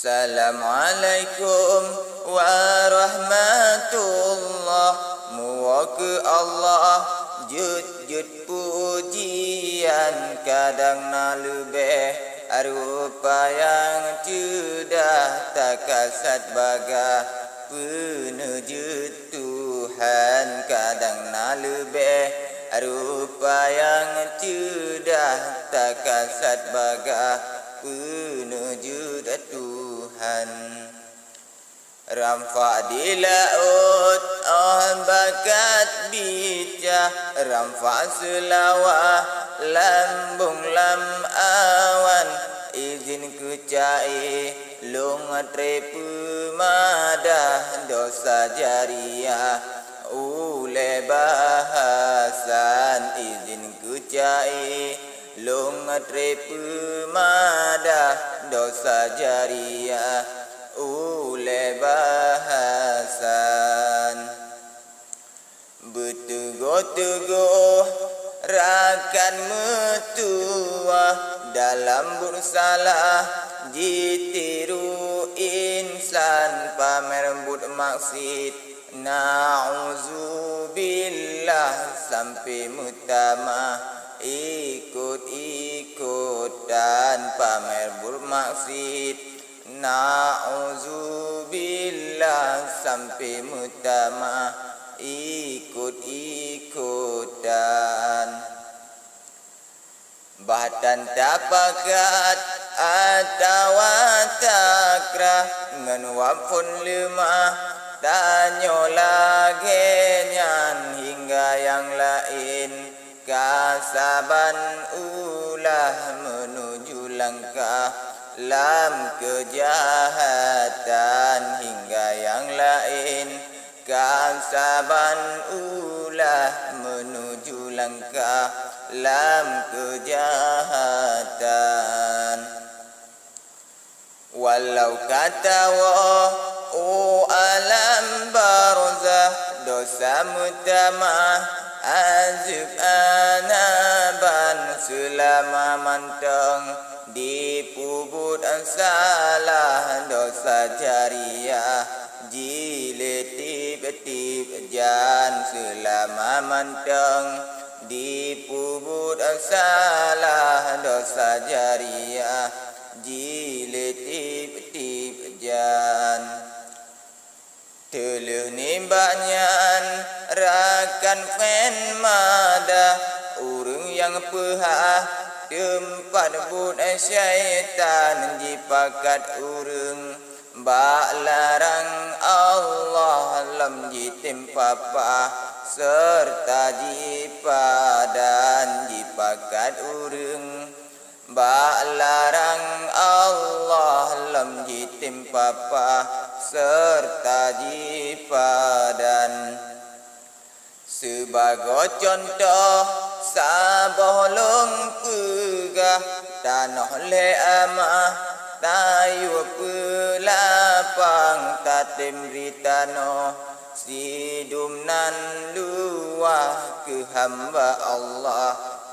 Assalamualaikum warahmatullah. Muka Allah jut pujian kadang na lebih rupa yang sudah tak kasat baga penujut Tuhan kadang na lebih rupa yang sudah tak kasat baga penujut Tuhan. Ramfa di laut bakat bica, ramfa selawah lambung lam awan, izin ku cai lung trepu madah dosa jariah ule bahasan, izin ku cai lung trepu madah dosa jariah ule bahasan. Betugo-tugo rakan metua dalam bursalah ditiru insan pamer but maksud na'udzubillah sampai mutama ikut-ikutan pamer bermaksud na'udzubillah sampai mutama ikut-ikutan. Bahkan tapakat atau takrah ngan wapun lemah tanyo lagi nyan hingga yang lain kasaban ulah menuju langkah lam kejahatan hingga yang lain kasaban ulah menuju langkah lam kejahatan. Walau kata alam barzah dosa mutamah azib anaban selama manteng dipubut salah dosa jariah jilid tip-tip jan selama manteng dipubut salah dosa jariah jilid tip-tip jan. Teluh nimbanyan rakan fen madah urung yang pehah tempat but syaitan jipakat urung bak larang Allah lam jitim papa serta jipadan jipakat urung bak larang Allah lam jitim papa serta jipadan. Sebagai contoh sabolong pegah tanah le amah tayu pelapang tatim ritano sidumnan luah ke hamba Allah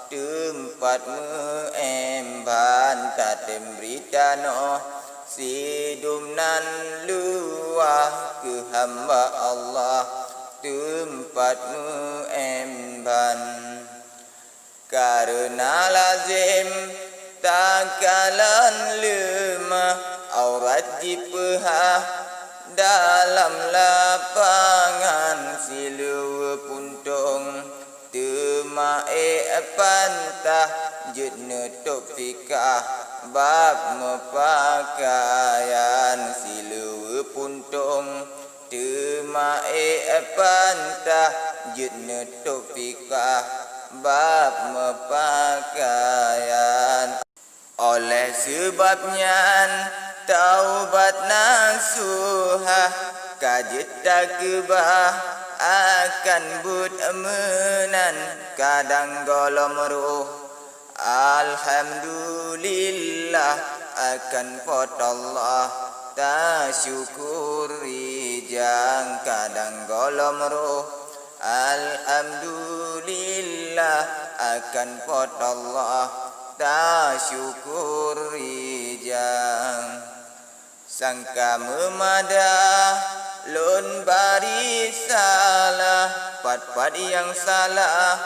tempat meemban tatim ritano sidumnan luah ke hamba Allah tempat meemban. Karena lazim takalan lemah aurat jipehah dalam lapangan silu puntung temae pantah jut nutup fikah bab mepakaian silu puntung temae pantah jut nutup fikah bab mepakaian. Oleh sebabnya taubat nasuhah kajet takbah akan but menan kadang golom ruh alhamdulillah akan pot Allah tasyukuri jang kadang golom ruh alhamdulillah akan pot Allah tasyukuri jang. sangka memadah lon bari salah pat yang salah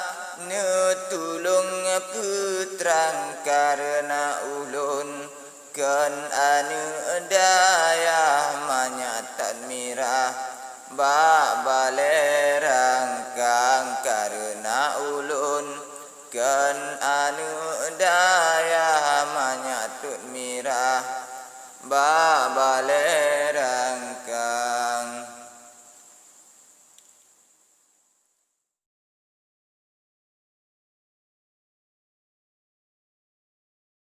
netulung putrang karena ulun kan anu daya manyatan mirah balerang kang karena ulun kan anu daya manyatut mirah balerang